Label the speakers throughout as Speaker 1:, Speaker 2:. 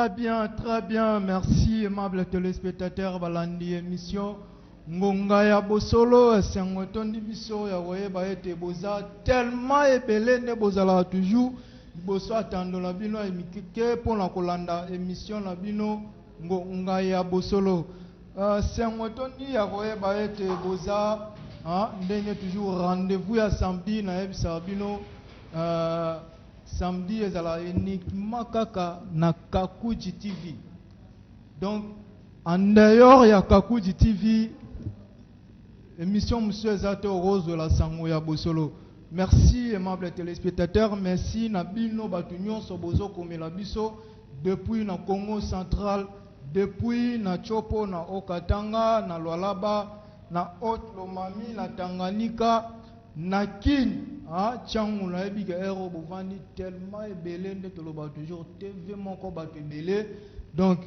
Speaker 1: très bien. Merci, aimables téléspectateurs. Balandi émission. Ngonga ya bosolo, sengotondi biso ya woye ba ete boza tellement ebele ne bozala toujours boso atando la bino emikike pour la kolanda émission la bino ngonga ya bosolo. Sengotondi ya woye ba ete boza ndenge toujours rendez-vous ya samedi na ebisa bino samedi ezala uniquement kaka na Kakuji TV. Donc en dehors ya Kakuji TV émission Monsieur Zato Rose de la Sango ya Bosolo. Merci aimables téléspectateurs, merci Nabino Batunyon Sobozo Komela Biso depuis na Congo central, depuis na Chopo na Okatanga na Lualaba na Haute-Lomami na Tanganyika na Kin Tchangu na Ebiga Ero Bovani tellement ebele nde toloba toujours TV moko bato ebele. Donc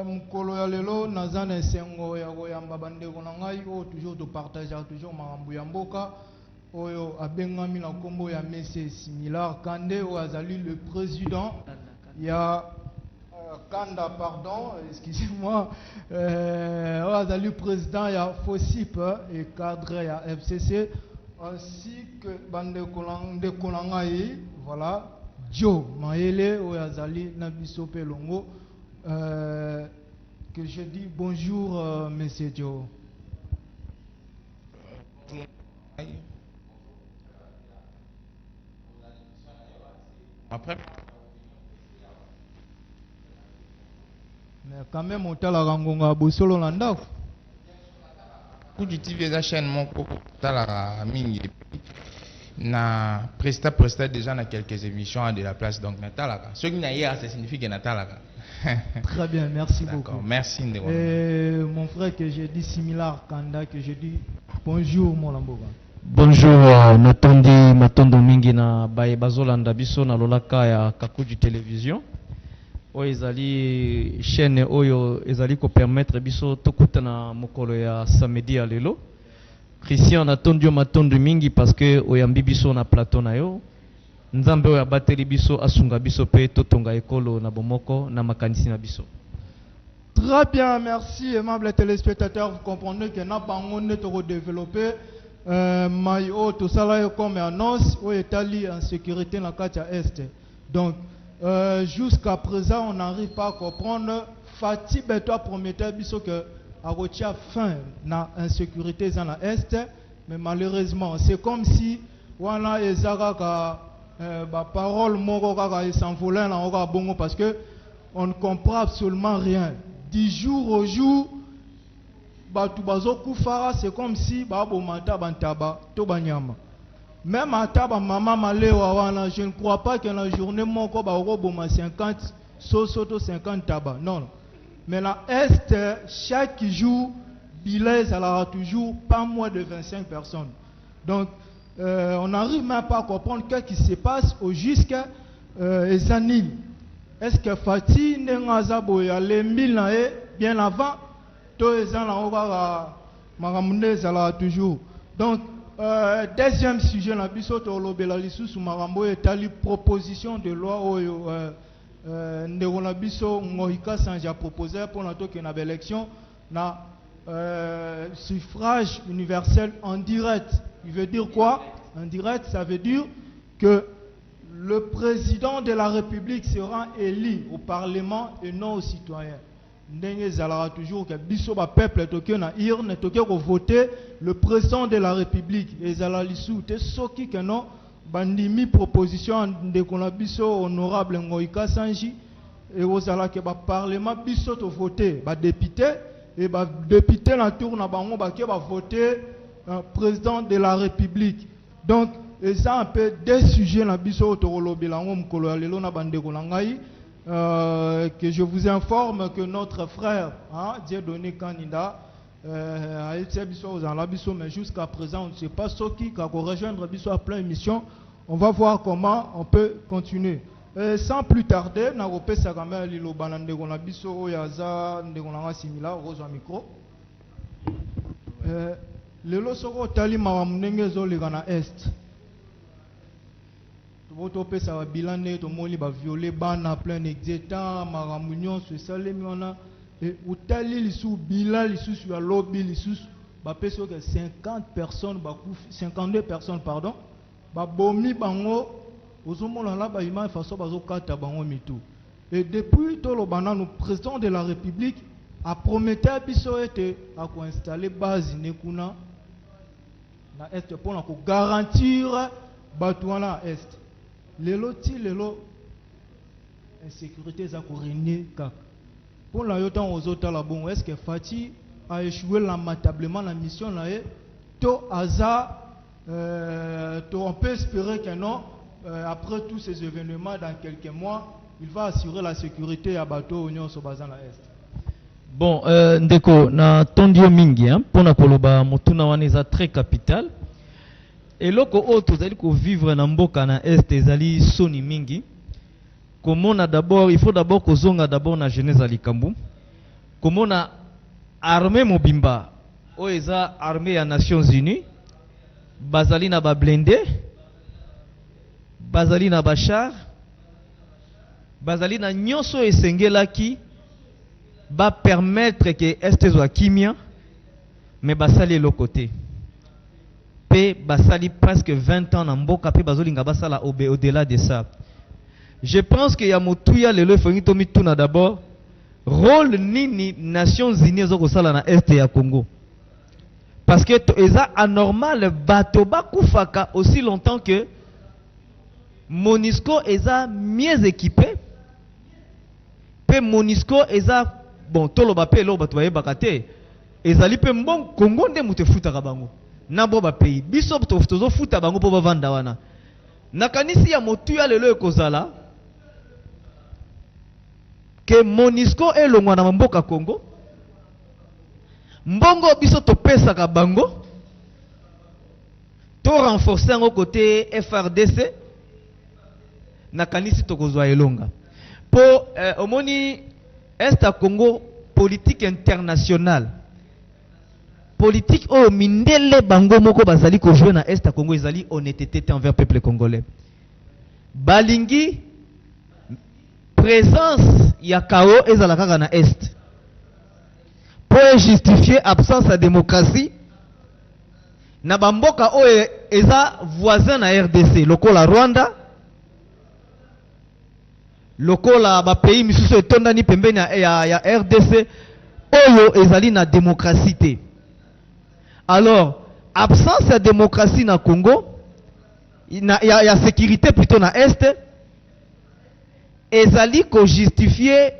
Speaker 1: mukolo ya lelo nazana esengo ya koyamba bandeko na ngai oyo toujours to partager toujours makambo ya mboka oyo abengami na kombo ya Monsieur Similar Kande oyo azali le président ya Kanda pardon excusez-moi oyo azali président ya FOSIP et cadre ya FCC ainsi que bandeko na ngai voilà Joe Maele oyo azali na biso pe longo que je dis bonjour Monsieur Joe.
Speaker 2: Après
Speaker 1: mais quand même on t'a la rangonga bosolo na ndako.
Speaker 2: Kakuji TV eza chaîne moko tala mingi na presta déjà na quelques émissions de la place donc natalaka ce qui n'a hier ça signifie que natalaka.
Speaker 1: Très bien, merci beaucoup.
Speaker 2: Merci Ndeko.
Speaker 1: Mon frère que j'ai dit Similar Kanda que j'ai dit bonjour mon lamboga.
Speaker 3: Bonjour natondi matondo mingi na baye bazolanda biso na lolaka ya Kakuji télévision. Oyo ezali chaîne oyo ezali ko permettre biso tokutana mokolo ya samedi ya lelo. Christian natondi matondo mingi parce que oyambi biso na plateau na yo. Nzambe oyo abateli biso asunga biso pe totonga ekolo na bomoko na makanisi na biso.
Speaker 1: Très bien, merci aimables téléspectateurs. Vous comprenez que n'a pas on est redéveloppé maillot tout ça là comme annonce où est allé en sécurité dans la carte est. Donc jusqu'à présent on n'arrive pas à comprendre Fatih Beto promettait biso que a retiré fin na insécurité dans la est mais malheureusement c'est comme si on a ezaka parole moko kaka s'envoler na oka bongo parce que on ne comprend absolument rien. 10 jours au jour batu bazo kufara c'est comme si babo mata bantaba to banyama. Même ataba mama malewa wana je ne crois pas que la journée moko ba boma 50 soto 50 tabac. Non. Mais la est chaque jour bilais ça toujours pas moins de 25 personnes. Donc on n'arrive même pas à comprendre ce qui se passe au jusqu'à Esanil. Est-ce que Fatih Nengazabo y a les 1000 ans bien avant tout Esan la toujours. Donc deuxième sujet la bisoto lobela lisusu marambo etali proposition de loi oyo ndeko na biso ngohika sanja proposé pour na toke na élection na suffrage universel en direct. Il veut dire quoi? En direct, ça veut dire que le président de la République sera élu au Parlement et non aux citoyens. Ndenge zalera toujours que biso ba peuple toke na irne toke ko voter le président de la République et zala lisu te soki que non bandimi proposition de kona biso honorable Ngoïka Sanji et ozala que ba parlement biso to voter ba député et ba député na tour na bango ba ke ba voter président de la République. Donc ça un peu des sujets na biso torolobelango mkolo ya lelo na bandeko na ngai que je vous informe que notre frère Dieudonné Kanida a été biso aux la biso mais jusqu'à présent on ne sait pas ce qui va rejoindre biso à plein émission. On va voir comment on peut continuer. Sans plus tarder na kopesa kamera liloba na ndeko na biso oyo aza ndeko na Similar Rose wa micro. Lelo soko tali mawa munenge zo leka na est. Votre pesa va bilan net au moli va violer bana plein exétant maramunion sur salemiona et utali lisu bilan lisu sur lobby lisu ba pesa que 50 personnes ba 52 personnes pardon ba bomi bango ozomona la ba image façon bazo kata bango mitu et depuis tout le bana nous président de la République a prometté à biso ete a ko installer base nekuna na est pour na ko garantir batouana est lelo insécurité za ko régner kaka pour la yotan aux autres là bon est-ce que Fati a échoué lamentablement la mission là et to hasard on peut espérer que non après tous ces événements dans quelques mois il va assurer la sécurité à bateau union so bazan la est.
Speaker 3: Bon ndeko na tondio mingi hein pona koloba motuna wana eza très capital. Et loko o tozali ko vivre na mboka na est ezali soni mingi. Komona d'abord il faut d'abord kozonga d'abord na jeunesse à likambu. Komona armée mobimba o eza armée ya Nations Unies. Bazali na ba blindé. Bazali na bachar. Bazali na nyonso esengelaki ba permettre que est soit kimia mais basali le côté. Basali presque 20 ans en mboka pe bazolinga basala au-delà de ça. Je pense que ya motuya lelo fongito mituna d'abord rôle nini Nations Unies zo kosala na est ya Congo. Parce que eza anormal bato bakufaka aussi longtemps que MONUSCO eza mieux équipé. Pe MONUSCO eza bon toloba pe lo bato bayebaka te ezali pe mbon Congo nde mutu efutaka bango. Nabo ba pays biso tozo futa bango po bavanda wana nakanisi ya motuya lelo ekozala ke MONUSCO elongwa na mboka Congo mbongo biso topesaka bango to renforcer yango côté FRDC nakanisi tokozwa elonga po omoni est à Congo politique internationale. Politique au mindele bango moko bazali ko jouer na est à Congo ezali honnêteté envers peuple congolais. Balingi présence ya kao ezala kaka na est. Pour justifier absence de démocratie na bamboka o eza voisin na RDC, lokola Rwanda, lokola ba pays misusu etondani pembeni ya RDC oyo ezali na démocratie. Alors, absence de démocratie na Congo, il y a sécurité plutôt na Est, ezali ko justifier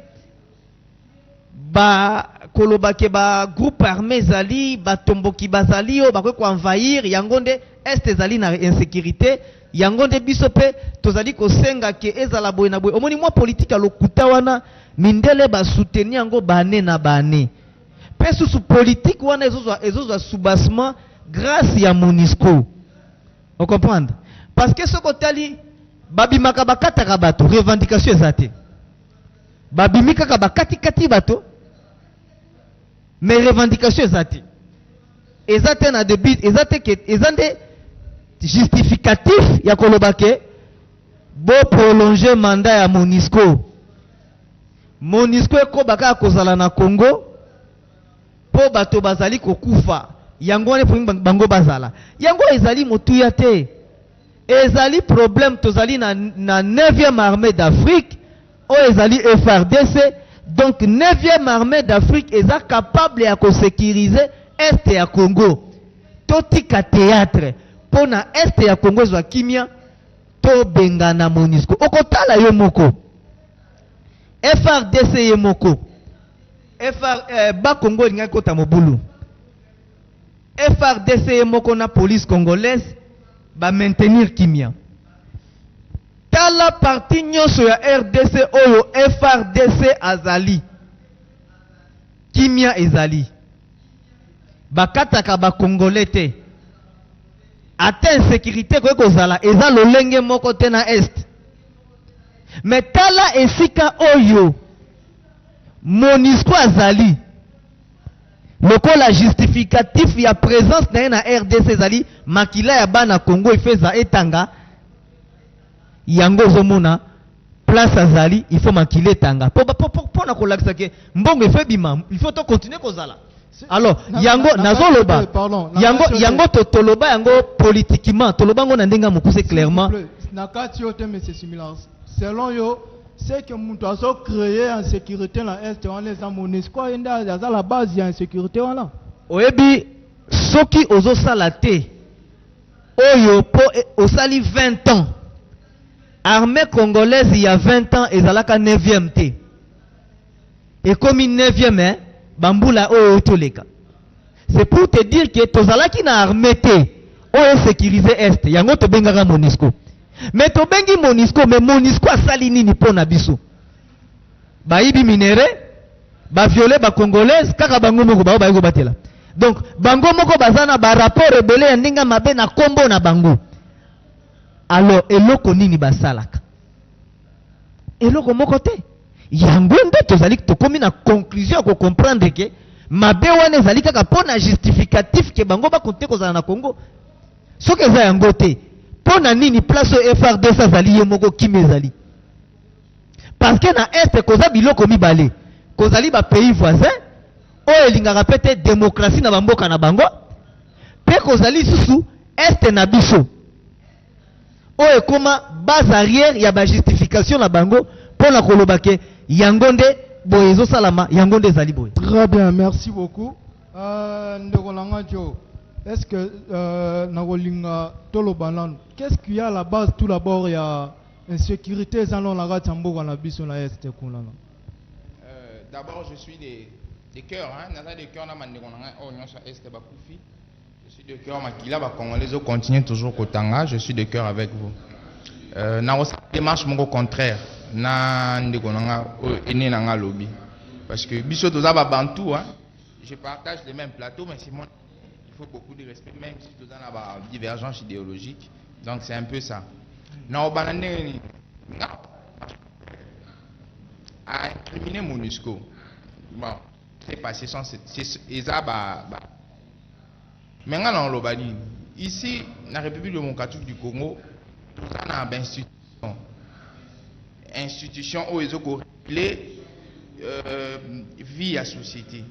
Speaker 3: ba kolobake ba groupe armé zali ba tomboki bazali o ba ko envahir yangonde Est ezali na insécurité yangonde biso pe tozali ko senga ke ezala boye na boye omoni mwa politique a lokuta wana mindele ba soutenir yango bane na bane. Sous politique ou en soubassement grâce à MONUSCO. Vous comprenez? Parce que ce côté babi makabakata kabato revendication ezate. Babi mikakabakati kati bato mais revendication ezate. Ezate na débit ezate que ezande justificatif ya kolobake bo prolonger mandat ya MONUSCO. MONUSCO ko baka kozala na Congo. Po bato bazali kokufa yango wane pour bango bazala yango ezali motuya te ezali problème tozali na 9e armée d'Afrique o ezali FRDC donc 9e armée d'Afrique eza capable ya ko sécuriser est ya Congo totika théâtre pona est ya Congo zwa kimia to bengana MONUSCO okotala yo moko FRDC ye moko ba Congo linga kota mobulu FRDC moko na police congolaise ba maintenir kimia tala parti nyonso ya RDC oyo FRDC azali kimia ezali bakataka ba congolais te ata insécurité ko kozala eza lolenge moko te na est mais tala esika oyo MONUSCO azali lokola justificatif ya présence na RDC azali makila ya bana Congo ifeza etanga yango zomona place azali il faut makile tanga po na kolakisa ke mbongo il faut to continuer kozala. Alors yango nazoloba yango toloba yango politiquement toloba ngo na ndenga mokuse clairement
Speaker 1: nakati yo te monsieur Similance selon yo c'est que mutu aso créer en sécurité na est on les MONUSCO enda za la base ya insécurité wana
Speaker 3: oyebi soki ozo sala te oyo po osali 20 ans armée congolaise il y a 20 ans ezalaka 9e te et comme 9e hein bambula oyo toleka. C'est pour te dire que tozalaki na armée te oyo sécuriser est yango to bengaka MONUSCO. Mais to bengi MONUSCO mais MONUSCO asali nini pona biso? Ba ibi minéré, ba violer ba congolaise kaka bango moko ba yego batela. Donc bango moko bazana ba rapport rebelle ya ndinga mabe na kombo na bango. Alors eloko nini basalaka? Eloko moko te. Yango nde tozali tokomi na conclusion ko comprendre que mabe wana ezali kaka pona justificatif ke bango ba konte kozala na Congo. Soki eza yango te, pona nini place FRDC azali ye moko kimi ezali? Parce que na est koza biloko mibale. Kozali ba pays voisins oyo elingaka pete démocratie na bamboka na bango. Pe kozali susu est na biso. Oyo koma base arrière ya ba justification na bango pona koloba ke yangonde boyezo salama yangonde zali boye.
Speaker 1: Très bien, merci beaucoup. Est-ce que Nagolinga Tolobanan, qu'est-ce qu'il y a à la base? Tout d'abord, il y a insécurité. D'abord,
Speaker 2: je suis des cœurs. Des cœurs, je suis de cœur. Makila va Congolais continue toujours Kotanga. Je suis de cœur avec vous. Démarche mon contraire. Parce que biso tozaba bantou je partage les mêmes plateaux mais c'est moi il faut beaucoup de respect même si nous avons une divergence idéologique donc c'est un peu ça na obanane à incriminer MONUSCO bon c'est passé sans c'est maintenant on l'obani ici la République démocratique du Congo nous avons institution où ils ont réglé vie à société.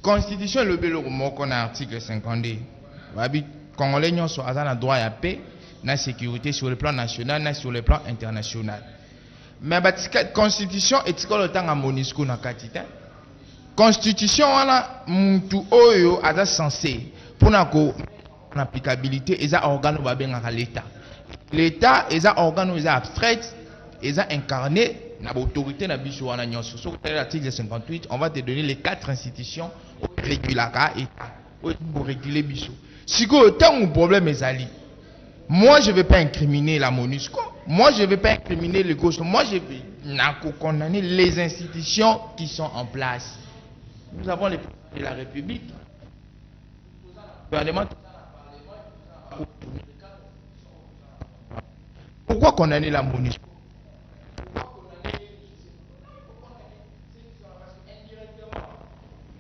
Speaker 2: Constitution le bel qu'on a article 52. Congolais n'ont pas droit à paix, na sécurité sur le plan national, na sur le plan international. Mais la constitution est le temps à MONUSCO na katita. Constitution wana muntu oyo ada censé pour na ko en applicabilité eza organe ba benga l'état. L'état eza organe eza abstrait, eza incarné na autorité na biso wana nyonso. Sur l'article 58, on va te donner les 4 institutions régulaka état pour réguler biso. Si que tant un problème ezali. Moi je vais pas incriminer la MONUSCO. Moi je vais pas incriminer le gauche. Moi je vais condamner les institutions qui sont en place. Nous avons les présidents de la République. Pourquoi condamner la MONUSCO?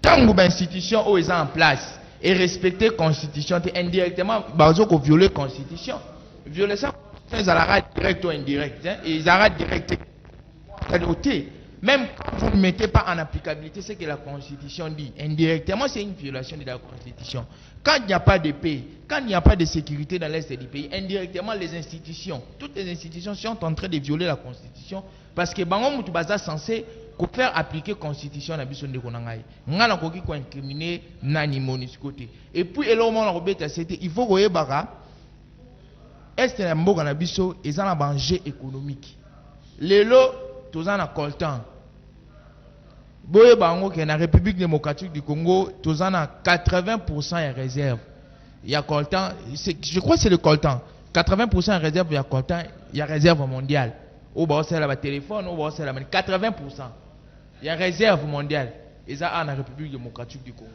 Speaker 2: Tant que l'institution où ils sont en place et respecter la constitution, indirectement, ils ont violé la constitution. Violer ça, ils arrêtent direct ou indirect. Ils arrêtent direct. Même quand vous ne mettez pas en applicabilité ce que la constitution dit, indirectement, c'est une violation de la constitution. Quand il n'y a pas de paix, quand il n'y a pas de sécurité dans l'est du pays, indirectement, les institutions, toutes les institutions sont en train de violer la constitution parce que Bango Moutubaza censé faire appliquer la constitution na biso ndeko nangai. Ngana koki ko incriminer nani MONUSCO te. Et puis eloma na robeta c'était il faut koye baka est na mboka na biso ezana danger économique. Lelo tozana coltan. Boye bango que na République démocratique du Congo tozana 80% ya réserve. Il y a coltan, je crois que c'est le coltan. 80% en réserve il y a coltan, il y a réserve mondiale. Ou bah c'est la téléphone, ou bah c'est la 80%. Il y a réserve mondiale. Et ça en République démocratique du Congo.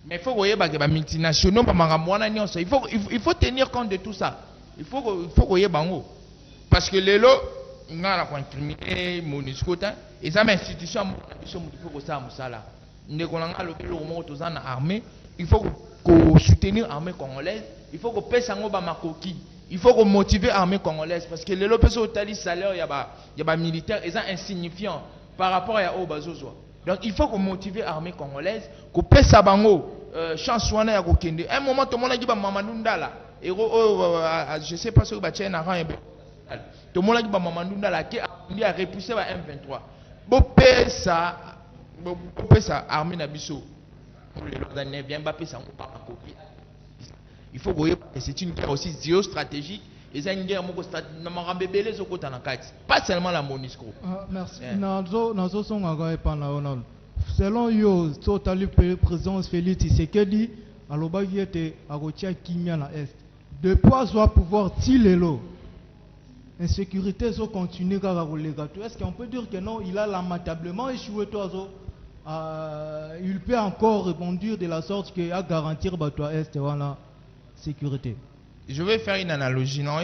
Speaker 2: Mais il faut voir que les multinationaux, il faut tenir compte de tout ça. Il faut voir bango. Parce que les lots, on a incriminer MONUSCO et ça institution il faut que ça musala. Nous avons armée, il faut soutenir l'armée congolaise, il faut que pèse en makoki. Il faut qu'on motive l'armée congolaise parce que les lopes au tali salaire, il y a des militaires, ils sont insignifiants par rapport à au bazozo. Donc il faut qu'on motive l'armée congolaise, qu'on paie sa bango, chance ou à Kokende. Un moment, tout le monde a dit Mamadou Ndala. Je ne sais pas si vous avez un rang. Tout le monde a dit Mamadou Ndala qui a repoussé la M23. Bon, paie ça, armée Nabiso. Pour les lois d'année, bien Mbappé, ça on pas copier. Il faut que c'est une guerre aussi géostratégique. Et c'est une guerre pas seulement la MONUSCO.
Speaker 1: Merci. Selon yo, le président Félix Tshisekedi, alobaki ete akotia kimia na est. Depuis à pouvoir tirer l'eau. Insécurité so continue kaka kolega. Est-ce qu'on peut dire que non, il a lamentablement échoué toi il peut encore rebondir de la sorte que à garantir bato est la sécurité.
Speaker 2: Je vais faire une analogie. Non,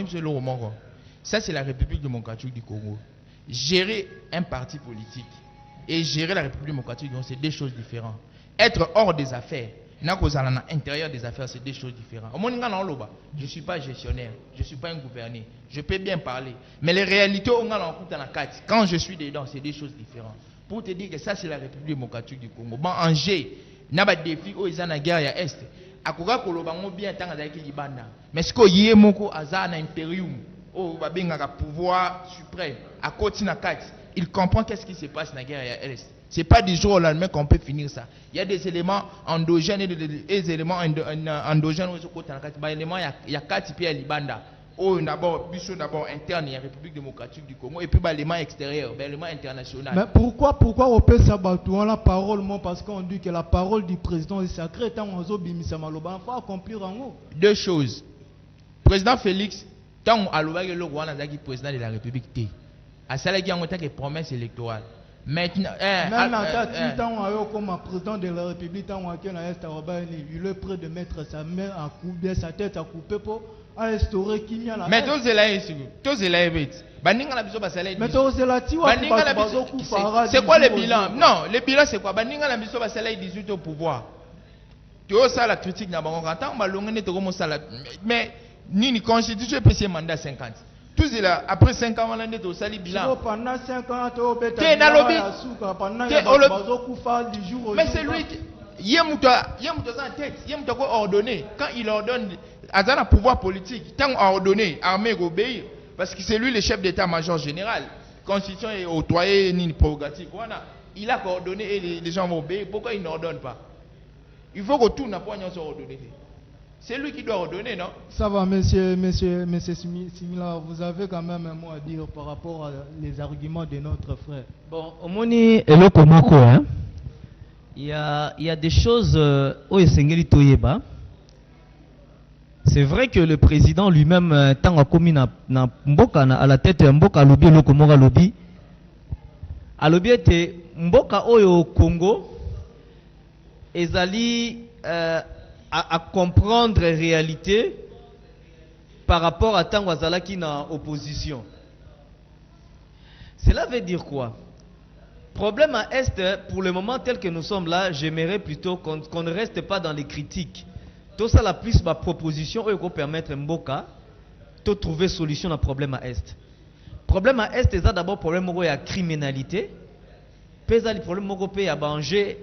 Speaker 2: ça c'est la République démocratique du Congo. Gérer un parti politique et gérer la République démocratique, c'est deux choses différentes. Être hors des affaires, à l'intérieur des affaires, c'est deux choses différentes. Je ne suis pas gestionnaire, je ne suis pas un gouverneur. Je peux bien parler. Mais les réalités, quand je suis dedans, c'est deux choses différentes. Pour te dire que ça, c'est la République démocratique du Congo. Bon, Angers, il y a des défis, ils sont en guerre à Est. Akoga kolobango bien tant azaki libanda. Mais ce qu'il y a moko azana imperium, oh babengaka pouvoir suprême, à côté na kati, il comprend qu'est-ce qui se passe dans la guerre à l'Est. C'est pas du jour au lendemain qu'on peut finir ça. Il y a des éléments endogènes et des éléments endogènes au côté na kati. Bah éléments il y a kati puis libanda. Oh d'abord interne, il y a République démocratique du Congo et puis bah éléments extérieurs, bah éléments internationaux.
Speaker 1: Mais pourquoi on peut s'abattre la parole moi parce qu'on dit que la parole du président est sacrée tant on zobimisa maloba, faut accomplir en haut.
Speaker 2: Deux choses. Président Félix, tant aloba que le Rwanda est président de la République T. À cela qui a été que promesse électorale. Maintenant,
Speaker 1: tant comme président de la République tant on a est il est prêt de mettre sa main à couper sa tête à couper pour à instaurer qui n'y a la.
Speaker 2: Mais tous les laïcs, c'est quoi le bilan? Non, le bilan c'est quoi? Au pouvoir. Tu as ça la critique n'a pas mais ni constitution peut mandat 50. Tous là après 5 ans on est au sali bilan.
Speaker 1: Pendant 5 ans tu
Speaker 2: mais c'est lui qui ordonné. Quand il ordonne, il a un pouvoir politique. Tant ordonné, l'armée obéit. Parce que c'est lui le chef d'état-major général. La Constitution est octroyée ni prérogative. Voilà. Il a coordonné et les gens vont obéir. Pourquoi il n'ordonne pas? Il faut que tout n'a pas ordonné. C'est lui qui doit ordonner, non?
Speaker 1: Ça va, monsieur Simila, vous avez quand même un mot à dire par rapport à les arguments de notre frère.
Speaker 3: Bon, au moni eloko moko, hein? Il y a des choses où c'est vrai que le président lui-même, tant a commis à la tête de Mboka lobby, le Komora lobby, a lobby était Mboka au Congo, et zali à comprendre la réalité par rapport à tant Wazala qui n'a opposition. Cela veut dire quoi? Problème à Est, pour le moment tel que nous sommes là, j'aimerais plutôt qu'on ne reste pas dans les critiques. Tout ça, la plus ma proposition, il faut permettre Mboka de trouver solution à problème à Est. Problème à Est, c'est d'abord problème de la criminalité. Puis le problème il y a danger,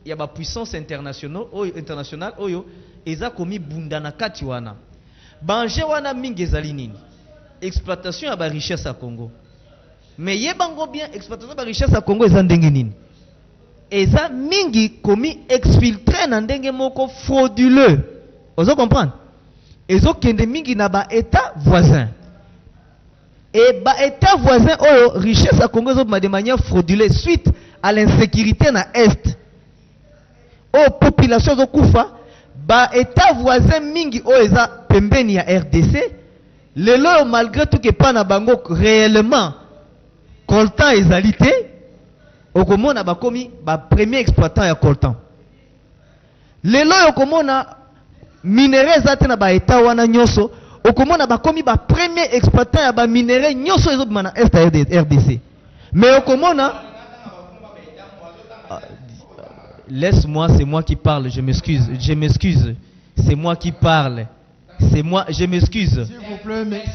Speaker 3: il y a la puissance internationale, ils ont commis bundana katiwana. Danger wana mingi ezali nini? Exploitation ya ba richesse à Congo. Mais yebango bien exploitation ba richesse à Congo eza ndenge nini? Eza mingi commis exfiltré na ndenge moko frauduleux. Vous comprenez? Ezo kende mingi na ba état voisin. Et ba état voisin oh richesse à Congo de manière frauduleuse suite à l'insécurité na est. Oh population zo kufa ba état voisin mingi oh eza pembeni ya RDC. Lelo malgré tout que pas na bango réellement coltan ezalité okomona bakomi ba premier exploitant ya coltan. Lelo okomona minerais zate na ba état wana nyoso okomona bakomi ba premier exploitant ya ba minerais nyoso ezo bimana est RDC. Mais okomona laisse-moi, c'est moi qui parle, je m'excuse, c'est moi qui parle. C'est moi, je m'excuse.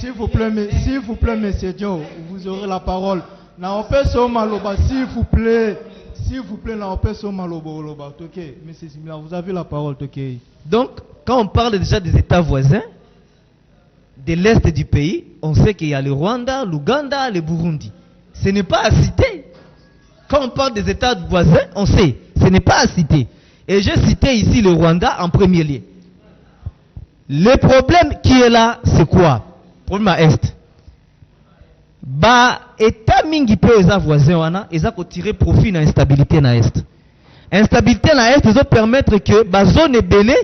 Speaker 1: S'il vous plaît, monsieur Joe, vous aurez la parole. S'il vous plaît, ok, monsieur Simila, vous avez la parole, ok.
Speaker 3: Donc, quand on parle déjà des États voisins, de l'Est du pays, on sait qu'il y a le Rwanda, l'Ouganda, le Burundi. Ce n'est pas à citer. Quand on parle des États voisins, on sait, ce n'est pas à citer. Et j'ai cité ici le Rwanda en premier lieu. Le problème qui est là, c'est quoi? Le problème à Est. Bah, État mingi peu les voisins wana, ils ont tiré profit de l'instabilité na Est. Instabilité na Est, ils ont permettre que la zone est belée,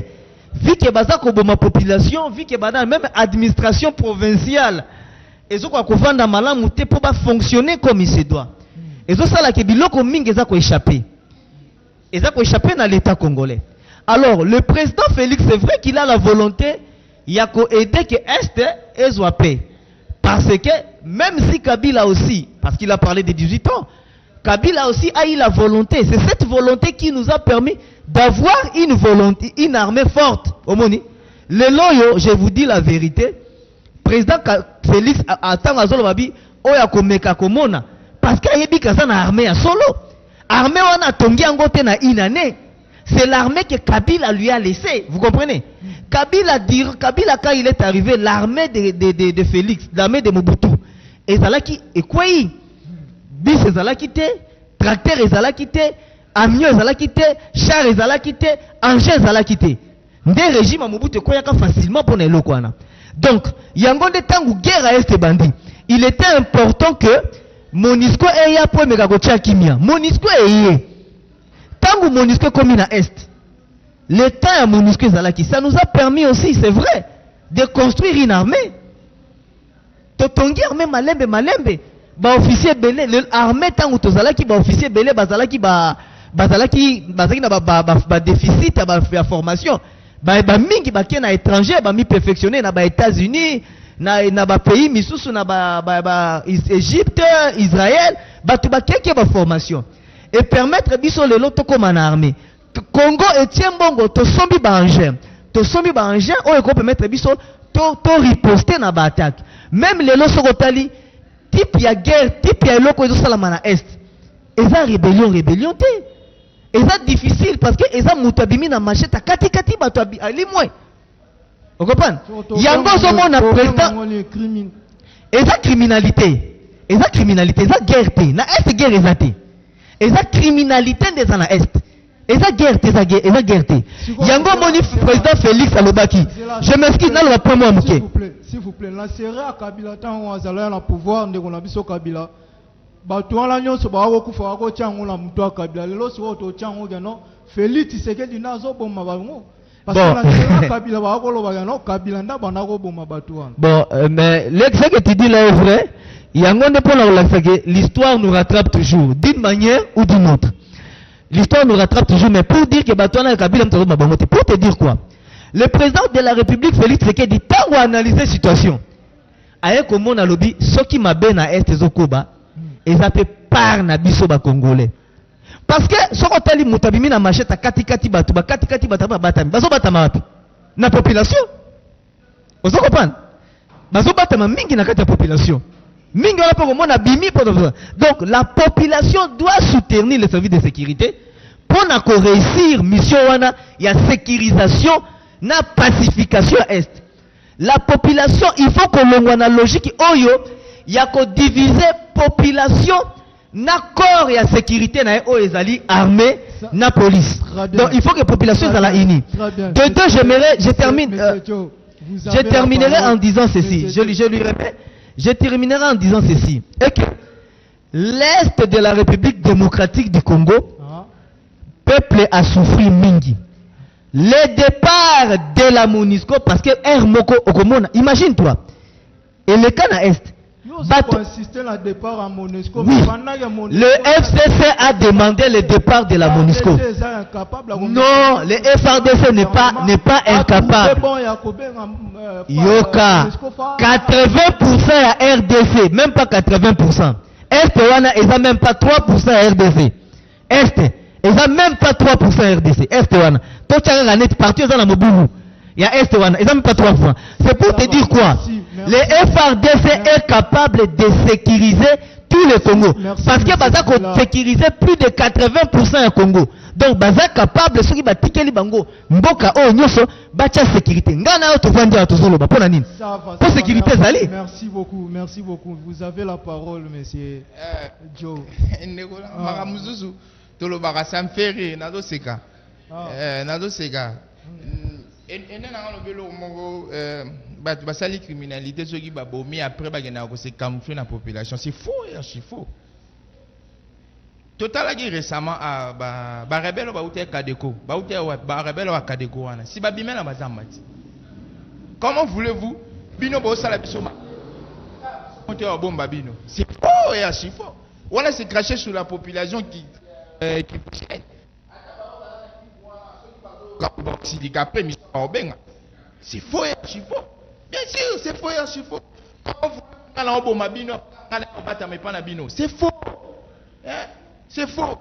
Speaker 3: vu que la population, vu que la même administration provinciale, ils ont vendre malamu pour fonctionner comme il se doit. Ils ont ça que biloko mingi ils ont échappé. Ils ont échappé dans l'État congolais. Alors, le président Félix, c'est vrai qu'il a la volonté, il a aidé que Est soit paix. Parce que, même si Kabila aussi, parce qu'il a parlé de 18 ans, Kabila aussi a eu la volonté. C'est cette volonté qui nous a permis d'avoir une volonté, une armée forte. Omoni, le loyo, je vous dis la vérité, président Félix attend à Zolobabi, oya komeka komona, parce qu'il y a une armée à solo. Armée on a tongi angote na une année. C'est l'armée que Kabila lui a laissée. Vous comprenez? Kabila, quand il est arrivé, l'armée de Félix, l'armée de Mobutu, et Zalaki, et quoi? Bis et Zalaki te, tracteur et Zalaki te, amieux et Zalaki te, char et Zalaki te, engin et Zalaki te. Des régimes à Mobutu, quoi, facilement pour les locaux. Donc, il y a un temps où guerre à Est bandit. Il était important que Monisco ait un point mégagotia kimia. Monisco ait tant que Monisco comme à Est. L'État à Monisco Zalaki, ça nous a permis aussi, c'est vrai, de construire une armée. Totongi armée malembe. Ba officier belé, l'armée tant que Zalaki, ba officier belé, ba Zalaki na déficit à formation. Ba mingi ba kena étranger, ba mi perfectionner na ba États-Unis, na ba pays misusu na ba Égypte, Israël, ba tu ba keke ba formation. Et permettre biso le loto comme en armée. Congo et Tiembongo, to sombi ba engin, on peut permettre biso to riposter na ba attaque. Même les loso rotali, type ya guerre, type ya loko ezo salama na Est. Eza rébellion te. Eza difficile parce que eza mutabimi na machette kati ba to ali moins. Vous comprenez? Yango zomo na président. Eza criminalité, eza guerre te. Na Est guerre eza te. Eza criminalité des en Est. Eza guerre te. Yango moni président Félix Alobaki. Je m'excuse dans le premier mot.
Speaker 1: S'il vous plaît, la série à Kabila tant on a le pouvoir de on a biso Kabila. Ba to ala nyonso ba ko kufa ko chango la mtu a Kabila. Lelo so to chango gano Félix Tshisekedi nazo bomba bango. Parce que la série à Kabila ba ko lo bagano Kabila nda bana ko bomba batu wana.
Speaker 3: Bon, mais ce que tu dis là est vrai. Yango ne peut la que l'histoire nous rattrape toujours d'une manière ou d'une autre. L'histoire nous rattrape toujours, mais pour dire que Batouana et Kabila pour te dire quoi? Le président de la République, Félix Tshisekedi, tant qu'on analyse la situation, aye comme on a lobby, ce qui m'a bien à Est Zokoba, ils ont fait par na biso ba Congolais. Parce que ce qu'on t'a dit, mutabimi na machette à kati batu, batami, baso batama wapi? Na population. Vous comprenez? Baso batama mingi na kati population. Donc la population doit soutenir les services de sécurité pour réussir mission wana ya sécurisation na pacification à Est. La population, il faut que l'on ait logique oyo ya ko diviser population na corps ya sécurité na oyo ezali armée na police. Donc il faut que la population soit unie. De deux, je terminerai en disant ceci. Je lui remets. Je terminerai en disant ceci. Et que l'Est de la République démocratique du Congo, peuple a souffert mingi. Le départ de la MONUSCO, parce que Moko Okomona, imagine-toi, et le cas à Est. Oui. Le FCC a demandé le départ de la MONUSCO. Non, le FRDC n'est pas incapable. Yoka, 80% à RDC, même pas 80%. Est, ils n'ont même pas 3% à RDC. Est, ils n'ont même pas 3% à RDC. Est, tout le monde parti dans la Moboulou.
Speaker 4: Il y a Est wana, ils n'ont pas 3 fois. C'est pour te dire quoi?
Speaker 1: Merci.
Speaker 4: Le FRDC est capable de sécuriser tout le Congo. Parce que Baza a sécurisé plus de 80% du Congo. Donc Baza capable, ceux qui battent les bango, Mboka o nyoso, bacha sécurité. Ngana to vendre to zolo ba pona nini? Pour sécurité zali.
Speaker 1: Merci beaucoup. Vous avez la parole, monsieur Joe.
Speaker 2: Negola makamuzuzu tolobaka ça me fait rire nazo seka. Nazo seka. Ene na lobelo moko basali criminalité ceux qui babomi après bagena ko se camoufler na population, c'est faux et archi faux. Total qui récemment ba rebelle ba outé Kadeko ba rebelle wa Kadeko wana si ba bimela bazamati. Comment voulez-vous bino bo sala bisoma monter au bomba bino, c'est faux et archi faux. On a se cracher sur la population qui c'est faux et archi faux. Bien sûr, c'est faux et archi faux. C'est faux. C'est faux.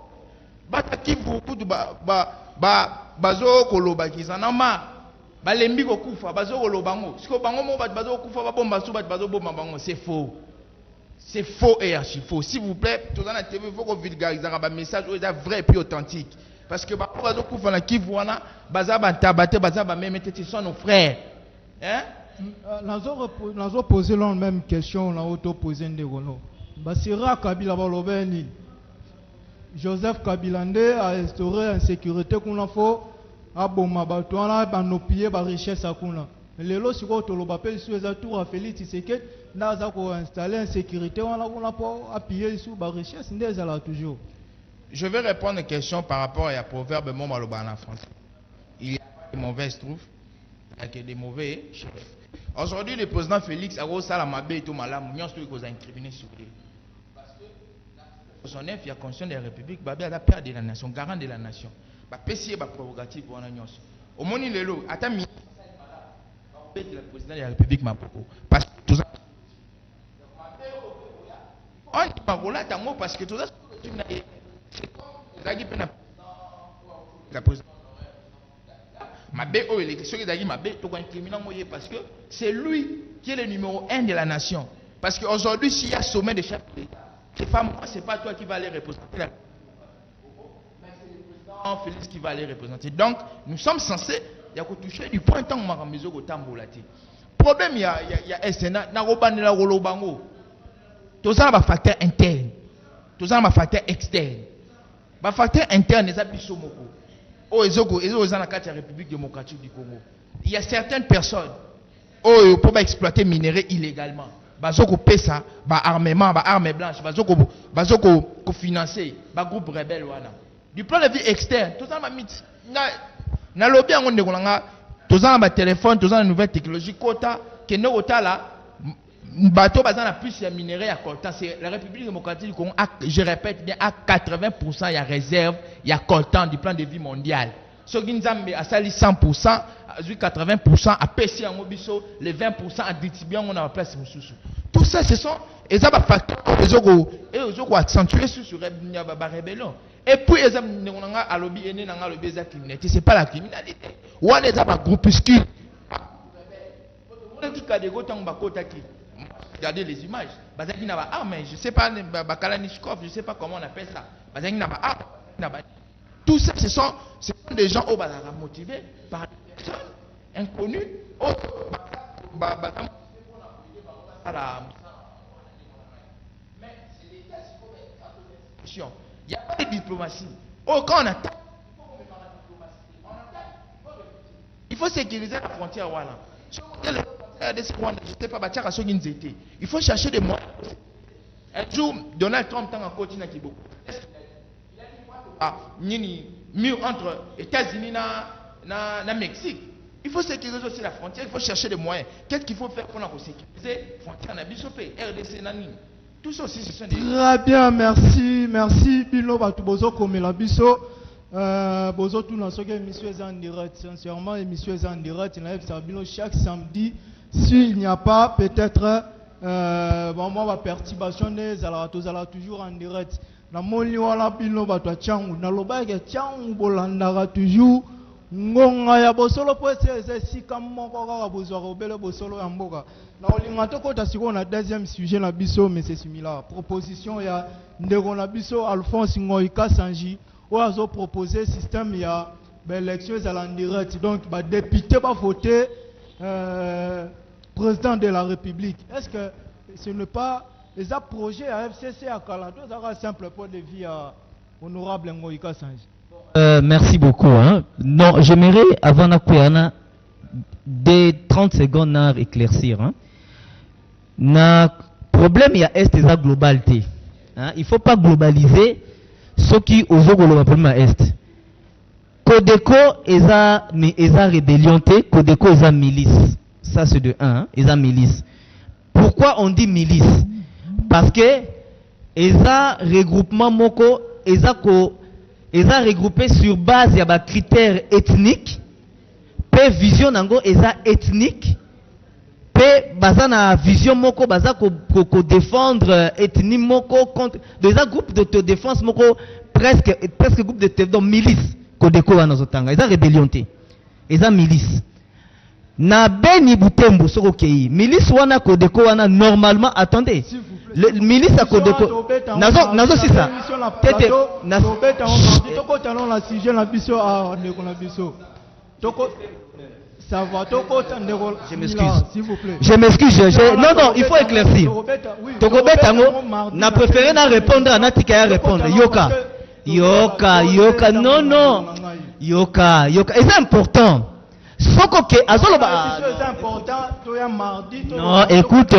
Speaker 2: Bataki beaucoup de bazo koloba kizanama balembi kokufa bazo kolobango. Siko bango mo bazo kufa ba bomba su bazo bomba bango, c'est faux. C'est faux et archi faux. S'il vous plaît, tout dans la TV, il faut qu'on vulgarise un message vrai et puis authentique. Parce que bazo kufa na Kivu wana bazaba tabate bazaba même ce sont nos frères. Hein?
Speaker 1: Nous posé la même question, on a auto-posé un dérono. Basira Kabila Balobeni. Joseph Kabilande a instauré une sécurité qu'on a fait à Bomabatoana, à nos pieds, à richesse à Kuna. Les lots sur le sur les atours à Félix Tshisekedi, nous avons installé une sécurité, on a pas appuyé sur la richesse, nous avons toujours.
Speaker 2: Je vais répondre à une question par rapport à la proverbe Momaloba en France. Il y a des mauvaises troupes, il y a des mauvais chefs. Aujourd'hui, le président Félix a reçu la mabé et tout malam, nous avons incriminé sur lui. Son chef, il y a conscience de la République, il y a père de la nation, garant de la nation. Il y a PCA, il y a prérogative pour la nation. Au moment où il est là, attends, le président de la République m'a beaucoup. Parce que tout ça. On dit pas parce que tout ça, parce que c'est lui qui est le numéro 1 de la nation. Parce qu'aujourd'hui, s'il y a sommet de chef d'État, c'est pas toi qui va les représenter. Mais c'est le président Félix qui va les représenter. Donc, nous sommes censés toucher du point tant que nous avons le problème, il y a SNA, tout ça, c'est un facteur interne. Tout ça, c'est un facteur externe. Le facteur interne, c'est la République démocratique du Congo. Il y a certaines personnes qui peuvent exploiter les minéraux illégalement. Bazoko pesa, ba armement, ba armes blanches, bazoko financer, ba groupe rebelle wana. Du plan de vue externe, tout ça m'a mis. Na lobby en onde kolanga, tout ça ba téléphone, tout ça la nouvelle technologie quota, que no quota là, bateau bazana plus ya minerai à coltan, c'est la République démocratique du Congo, je répète bien à 80% il y a réserve, il y a coltan du plan de vie mondial. Ce qui nous a sali 100%, à 80%, à PC en Mobiso, les 20% à Ditibian, on a la place sous. Tout ça, ce sont les facteurs qui ont accentué sur la rébellion. Et puis, les gens à lobby et dans la criminalité, ce n'est pas la criminalité. Ou on est dans un groupuscule. Regardez les images. Je ne sais pas, Kalanichkov, je ne sais pas comment on appelle ça. Tout ça, ce sont des gens motivés par des personnes inconnues. Mais c'est des tests qu'il faut mettre. Il n'y a pas de diplomatie. Quand on attaque, il faut sécuriser la frontière. Voilà. Il faut chercher des moyens. Un jour, Donald Trump a continué à Kibo. Mieux entre États-Unis et Mexique. Il faut sécuriser aussi la frontière, il faut chercher des moyens. Qu'est-ce qu'il faut faire pour sécuriser la frontière na Bisopé, RDC Nani. Tout ça aussi, ce sont des...
Speaker 1: Très bien, merci. Bino Batubozo Komela Biso. Bozo tout dans ce que émission est en direct. Sincèrement, l'émission est en direct. Chaque samedi, s'il n'y a pas peut-être vraiment perturbation, alors toujours en direct. Na moni wala bino bato changu na lobaka changu bolandaka toujours ngonga ya bosolo po c'est sika moko kaka bozwa robele bosolo ya mboka na olinga to kota siko na deuxième sujet na biso mais c'est similaire proposition ya ndeko na biso Alphonse Ngoyi Kasanji o azo proposer système ya élection à direct donc ba député ba voter président de la République. Est-ce que ce n'est pas les projets à FCC à Kalando, ça va simple point de vue à honorable Ngoyi Kasanji.
Speaker 4: Merci beaucoup. Hein. Non, j'aimerais, avant Nakuyana, des 30 secondes à éclaircir. Hein. Na problème, il y a Est et la globalité. Hein. Il ne faut pas globaliser ce qui est au problème à Est. Codeco est la rébellion, Codeco est la milice. Ça, c'est de 1. Hein. Est la milice. Pourquoi on dit milice? Parce que est la regroupement moko, est a regroupé sur base de critères ethniques, pe vision nango eza ethnique, pe bazana vision moko baza ko défendre ethnie moko contre des groupes d'autodéfense moko presque groupe de donc milice Codeco wana zotanga eza rébellion te eza milice na Beni Butembo soko kei milice wana Codeco wana normalement attendez le milice à Codeco nazo c'est ça tete na
Speaker 1: toko talon la sujet la biso a ndeko na biso toko ça va toko ndeko
Speaker 4: je m'excuse
Speaker 1: s'il vous plaît
Speaker 4: je m'excuse non il faut éclaircir toko betango na préféré na répondre à natika ya répondre yoka non yoka c'est important soko ke azoloba non écoute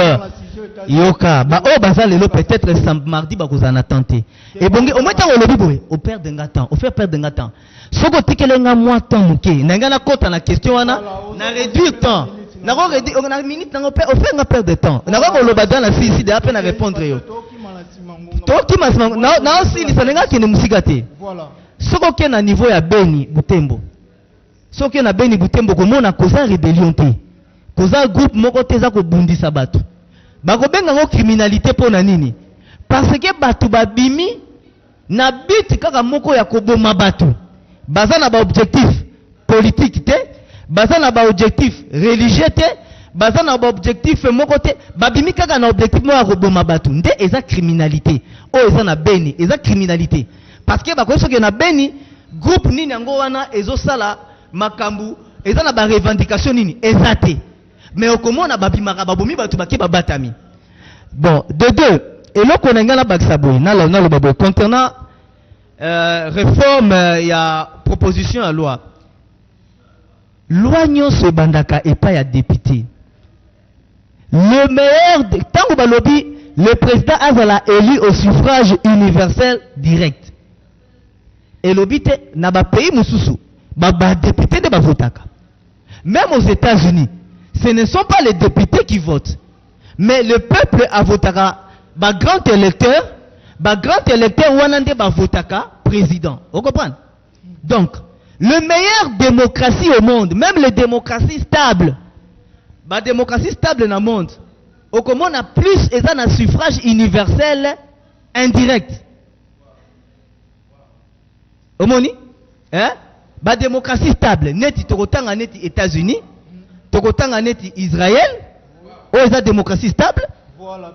Speaker 4: yoka ba o baza lelo peut-être mardi ba kozana tenté et bongi au moins tant olobi boye au perdre d'un temps au faire perdre d'un temps soko tikelenga moi temps muke nanga na kota na question wana na réduire temps na ko réduire on a minute na au faire nga perdre de temps na ko loba dans la sisi de après na répondre yo toki masima na aussi li salenga kene musika te voilà soko ke na niveau ya Beni Butembo soki na Beni Butembo komona koza rébellion te koza groupe moko te za ko bundisa bato bakobenga ngo criminalité pona nini parce que bato babimi na but kaka moko ya koboma bato baza na ba objectif politique te baza na ba objectif religieux te baza na ba objectif moko te babimi kaka na objectif moko ya koboma bato nde eza criminalité o eza na Beni eza criminalité parce que bakoso ke na Beni groupe nini yango wana ezosala makambu eza na ba revendication nini ezate mais okomona babimaka babomi batu bake babatami bon de deux eloko na ngana bakisa boy na lo babo concernant réforme ya proposition à loi nyonso ebandaka epa ya député le meilleur tango balobi le président azala élu au suffrage universel direct elobi te na ba pays mususu ba député de bavotaka même aux États-Unis ce ne sont pas les députés qui votent mais le peuple a votaka ba grand électeur wanande ba votaka président vous comprenez donc le meilleur démocratie au monde même les démocraties stables ba démocratie stable na monde au comment a plus eza na suffrage universel indirect omoni hein ba démocratie stable neti tokotanga neti États-Unis tokotanga neti Israël o eza démocratie stable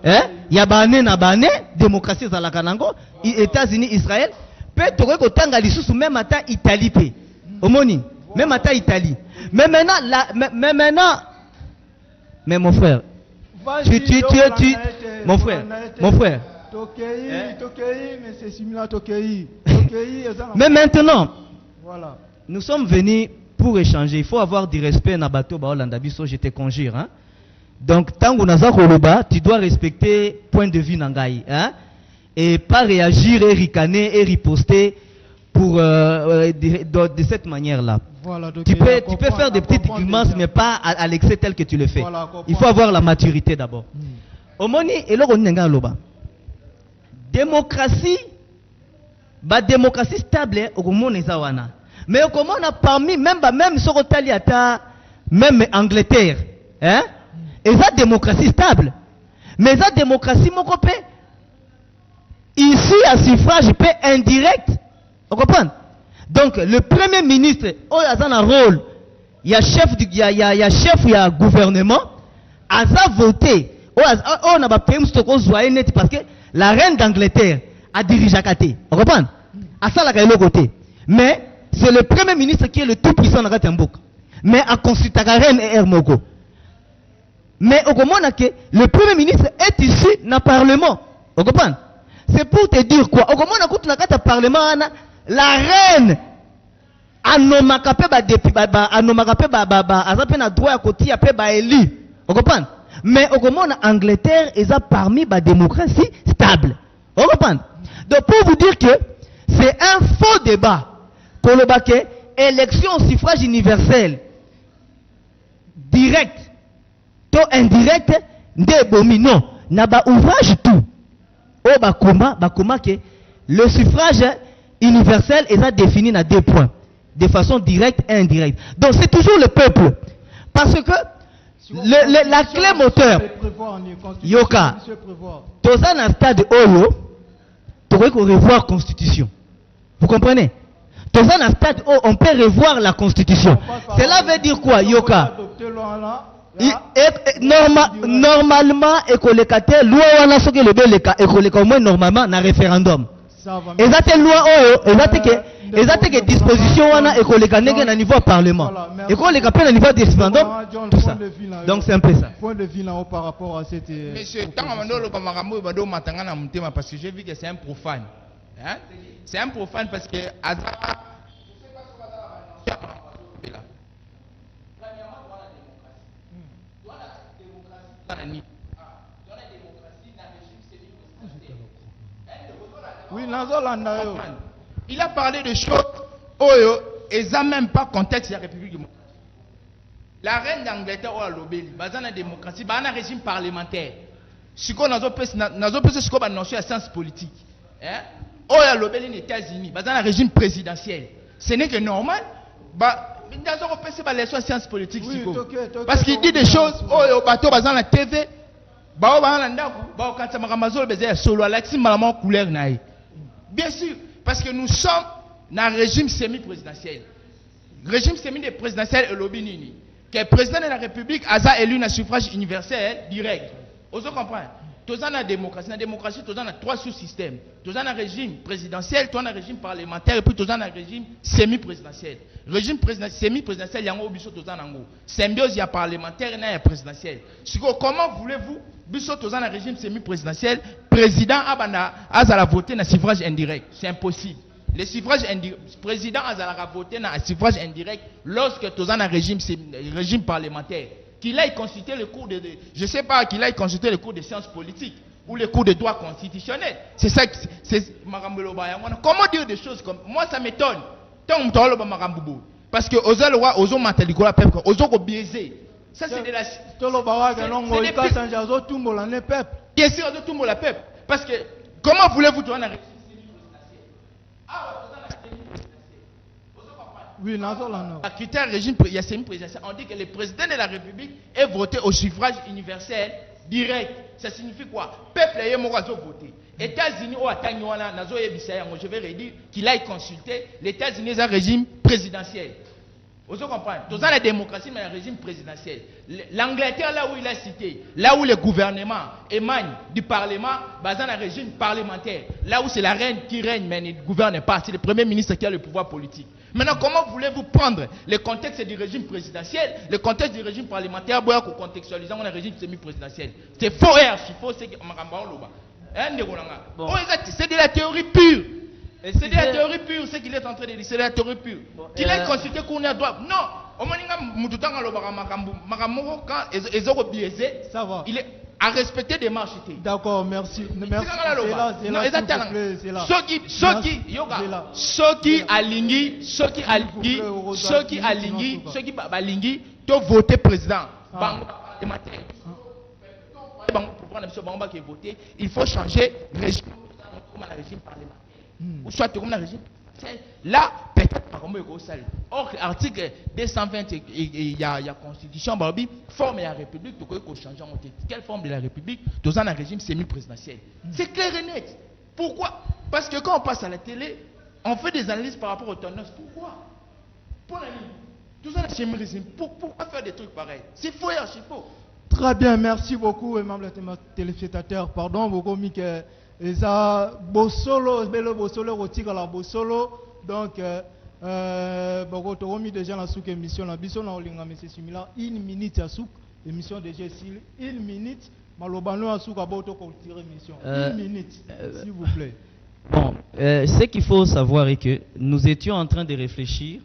Speaker 4: hein ya bane na bane démocratie za la kanango États-Unis Israël pe tokotanga lisusu même ata Italie pe omoni même ata Italie mais maintenant mais mon frère tu mon frère mais maintenant voilà. Nous sommes venus pour échanger. Il faut avoir du respect na bateau ba Hollanda biso, je te conjure hein. Donc tant qu'on a koloba, tu dois respecter point de vue nangai hein et pas réagir et ricaner et riposter pour de cette manière-là. Voilà, tu peux faire des petites grimaces mais pas à l'excès tel que tu le fais. Voilà, il faut avoir la maturité d'abord. Omoni eloko ninga loba. Démocratie démocratie stable au monde wana. Mais comment on a parmi même Sorotali ata même Angleterre hein et ça démocratie stable mais ça démocratie moko pe ici à suffrage pe indirect vous comprenez Donc, le premier ministre, il a un rôle, il y a chef du gouvernement, a voté. On a parce que la reine d'Angleterre a dirigé à côté. Vous comprenez? À ça, la côté. Mais c'est le premier ministre qui est le tout puissant dans Gatembouk. Mais à consulter la reine et Hermogo. Mais au moment que le premier ministre est issu dans le Parlement. Vous comprenez? C'est pour te dire quoi? Au moment où tu as le Parlement, la reine a nommé un droit à côté élu. Vous comprenez? Mais au moment où Angleterre est parmi la démocratie stable. Vous comprenez? Donc pour vous dire que c'est un faux débat. Pour le baquet, élection au suffrage universel, direct, to indirect, non. N'a pas ouvrage tout. Au bakoma que le suffrage universel est défini dans 2 points, de façon directe et indirecte. Donc c'est toujours le peuple. Parce que la clé moteur, Yoka, dans un stade Oyo, tu peux revoir la constitution. Vous comprenez? Dans un stade où on peut revoir la constitution. Cela veut dire quoi, Yoka? Normalement, écolekate, loi wana soki lebeleka, écoleka au moins normalement na référendum. Exacte loi exacte que disposition wana écoleka nege na niveau parlement. Écoleka pe na niveau de référendum, tout ça. Donc c'est un peu ça.
Speaker 1: Point de vue là par rapport à cette.
Speaker 2: Monsieur, tant que mandolo comme makambo bado matanga na mutema parce que j'ai vu que c'est un profane. Hein? C'est un profane parce que
Speaker 1: oui,
Speaker 2: il a parlé de choses oyo et ça même pas contexte de la République du monde. La reine d'Angleterre ou l'obéli, dans la démocratie, dans un régime parlementaire. Si on a une notion de science politique, ou l'obéli des États-Unis, dans un régime présidentiel, ce n'est que normal. Dans un science politique, parce qu'il dit des choses au bateau, dans la TV, bien sûr, parce que nous sommes dans un régime semi-présidentiel. Régime semi-présidentiel et l'obéni. Que le président de la République a élu un suffrage universel direct. Vous comprenez? Tous dans la démocratie. Dans la démocratie, tous dans 3 sous-systèmes. Tous dans un régime présidentiel, tous dans un régime parlementaire, et puis tous dans un régime semi-présidentiel. Régime semi-présidentiel, il y a un tous dans un symbiose, il y a parlementaire et il y a présidentiel. Comment voulez-vous, tous dans un régime semi-présidentiel, président a voté dans le suffrage indirect? C'est impossible. Le suffrage indirect, président a voté dans un suffrage indirect lorsque tous dans un régime parlementaire. Qu'il aille consulter le cours je ne sais pas, qu'il aille consulter le cours de sciences politiques ou le cours de droit constitutionnel. C'est ça, comment dire des choses comme moi, ça m'étonne. Parce que aux lois, aux matériaux, aux biaisés. Ça, c'est de la. Bien sûr, tout le peuple. Parce que comment voulez-vous tourner la régime?
Speaker 1: Oui,
Speaker 2: critère régime, il y a semi-présidentiel. On dit que le président de la République est voté au suffrage universel direct. Ça signifie quoi? Peuple est voté. États-Unis, je vais redire qu'il aille consulter. Les États-Unis, c'est un régime présidentiel. Vous comprenez? Dans la démocratie, mais un régime présidentiel. L'Angleterre, là où il a cité, là où le gouvernement émane du Parlement, basé dans un régime parlementaire. Là où c'est la reine qui règne, mais ne gouverne pas. C'est le premier ministre qui a le pouvoir politique. Maintenant, comment voulez-vous prendre le contexte du régime présidentiel, le contexte du régime parlementaire, pour contextualiser un régime semi-présidentiel? C'est faux et archi-faux. C'est de la théorie pure. C'est de la théorie pure, ce qu'il est en train de dire. C'est de la théorie pure. Qu'il ait consulté qu'on a droit. Non. Il est à respecter des marches.
Speaker 1: D'accord, merci. Merci.
Speaker 2: Ceux qui aligné, tu voter président. Il faut changer le régime parlementaire. Ou soit comme la régime. Là, peut-être par contre, or, l'article 220, il y a la constitution, forme de la République, pour qu'on change. Quelle forme de la République? Dans un régime semi-présidentiel. C'est clair et net. Pourquoi? Parce que quand on passe à la télé, On fait des analyses par rapport aux tendances. Pourquoi? Pour la ligne. Tout ça, c'est chémérisme. Pourquoi faire des trucs pareils? C'est faux et archi faux.
Speaker 1: Très bien, merci beaucoup, membres téléspectateurs. Pardon, beaucoup, Mickey. Et ça, Bossolo, Belo Bossolo, Rotika la Bossolo. Donc, beaucoup, tu as mis déjà la souk émission. La bison, on a mis similaire. 1 minute à souk, émission déjà ici. 1 minute, malobano à souk à boto pour tirer émission. 1 minute, s'il vous plaît.
Speaker 3: Bon, ce qu'il faut savoir est que nous étions en train de réfléchir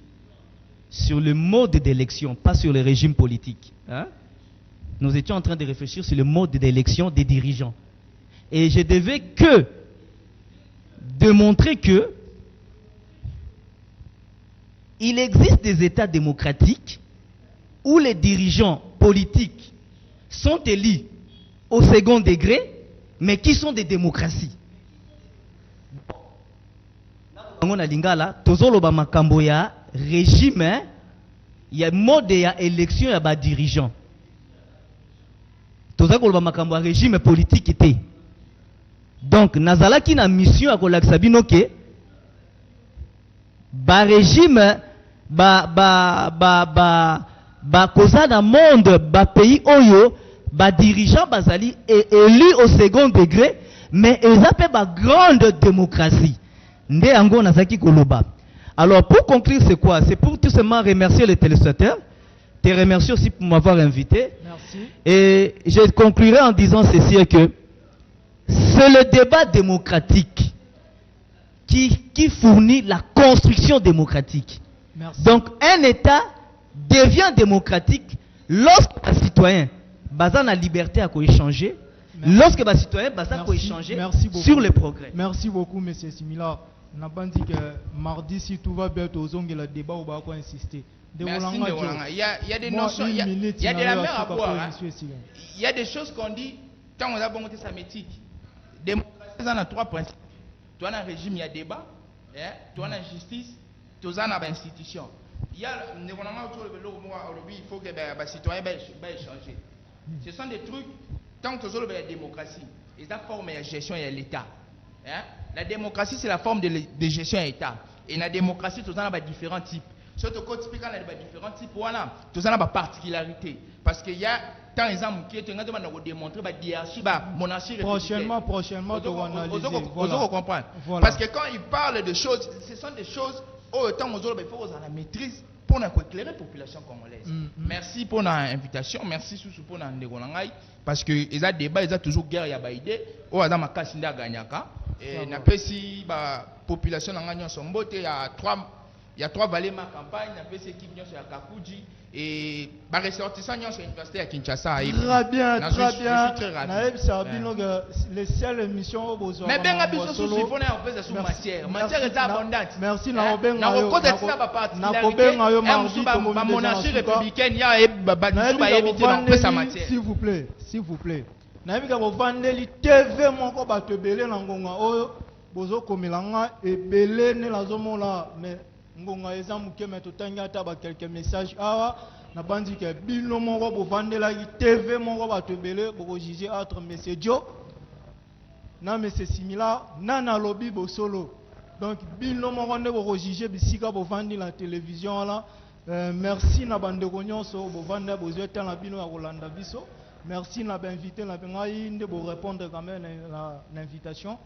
Speaker 3: sur le mode d'élection, pas sur le régime politique. Hein? Nous étions en train de réfléchir sur le mode d'élection des dirigeants. Et je devais que démontrer que il existe des États démocratiques où les dirigeants politiques sont élus au second degré, mais qui sont des démocraties. On a lingala, tozoloba makambo ya régime, il y a mode ya élection ya ba dirigeant. Tozoloba makambo ya régime politique était. Donc nazalaki na mission à kolakisa bino ke ba régime ba koza na monde ba pays oyo ba dirigeant bazali élu au second degré, mais ils appellent ba grande démocratie. Nde ango nazaki koloba. Alors pour conclure c'est quoi? C'est pour tout simplement remercier les téléspectateurs. Te remercier aussi pour m'avoir invité.
Speaker 1: Merci.
Speaker 3: Et je conclurai en disant ceci que c'est le débat démocratique qui fournit la construction démocratique.
Speaker 1: Merci.
Speaker 3: Donc un État devient démocratique lorsque les citoyens basent la liberté à échanger, lorsque les citoyens basent à échanger sur les progrès.
Speaker 1: Merci beaucoup, M. Simila. On n'a pas dit que mardi, si tout va bien, le débat, on va insister.
Speaker 2: Merci de il y a des notions, il y a de la mer à boire. Il y a des choses qu'on dit, quand on a monté sa métique. Démocratie, on a 3 principes. Tu as un régime, il y a débat. Tu as une justice, tu as une institution. Il y a il faut que les citoyens échangent. Ce sont des trucs, tant que tu as la démocratie, et ça forme la gestion et l'État. La démocratie, c'est la forme de gestion et l'État. Et la démocratie, tu as différents types. Surtout quand tu as différents types, tu as des particularités. Parce qu'il y a tant d'exemples qui sont démontrés la hiérarchie, monarchie républicaine.
Speaker 1: Prochainement, tu vas analyser.
Speaker 2: Vous comprendre. Parce que quand ils parlent de choses, ce sont des choses autant il faut la maîtrise pour éclairer la population congolaise. Merci pour l'invitation, merci surtout pour l'invitation. Parce que les débats, ils ont toujours guerre, il y a des idées. Ou dans ma casse, il y a gagnaka. Et na pesi la population en son beauté, il y a 3 vallées ma campagne, na pesi équipe sur la Kakuji et ba ressortissant sur l'université à Kinshasa.
Speaker 1: Très bien, très bien.
Speaker 2: Les seules émissions au besoin. Mais bien habitué sous il faut en faire sous matière. Matière est abondante.
Speaker 1: Merci na Robin.
Speaker 2: Na reconnaître ça ba particularité. Ma monarchie républicaine ya ba éviter dans sa matière.
Speaker 1: S'il vous plaît, s'il vous plaît. Naïbika bovandeli TV moko bato belé na ngonga oyo bozo komelanga ebele ne la zomola mais ngonga eza muke mais totanga ta ba quelques messages awa na bandi ke bino moko bovandela TV moko bato belé boko juger entre monsieur Dio na monsieur Simila na na lobby bosolo donc bino moko ne boko juger bisika bovandi la télévision là merci na bandeko nyonso bovanda bozo ta na bino ya kolanda biso. Merci de m'inviter, de vous répondre quand même à l'invitation.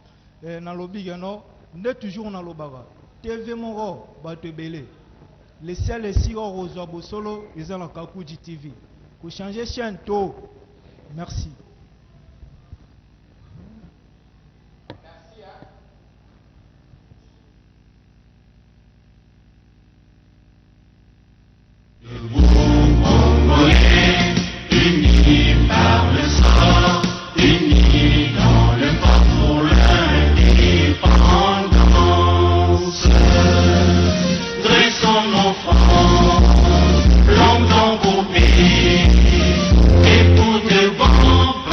Speaker 1: Dans le lobby, on est toujours dans le baga. TV Moro, Batebele. Les seuls ici au Rosa Bosolo, ils sont dans Kakuji TV. Pour changer chaîne tôt. Merci.
Speaker 5: Longtemps pour payer et pour devant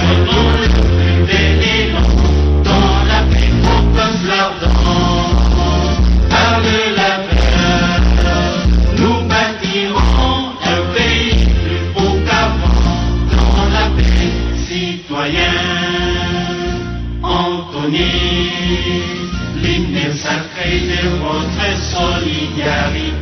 Speaker 5: sacré de votre solidarité.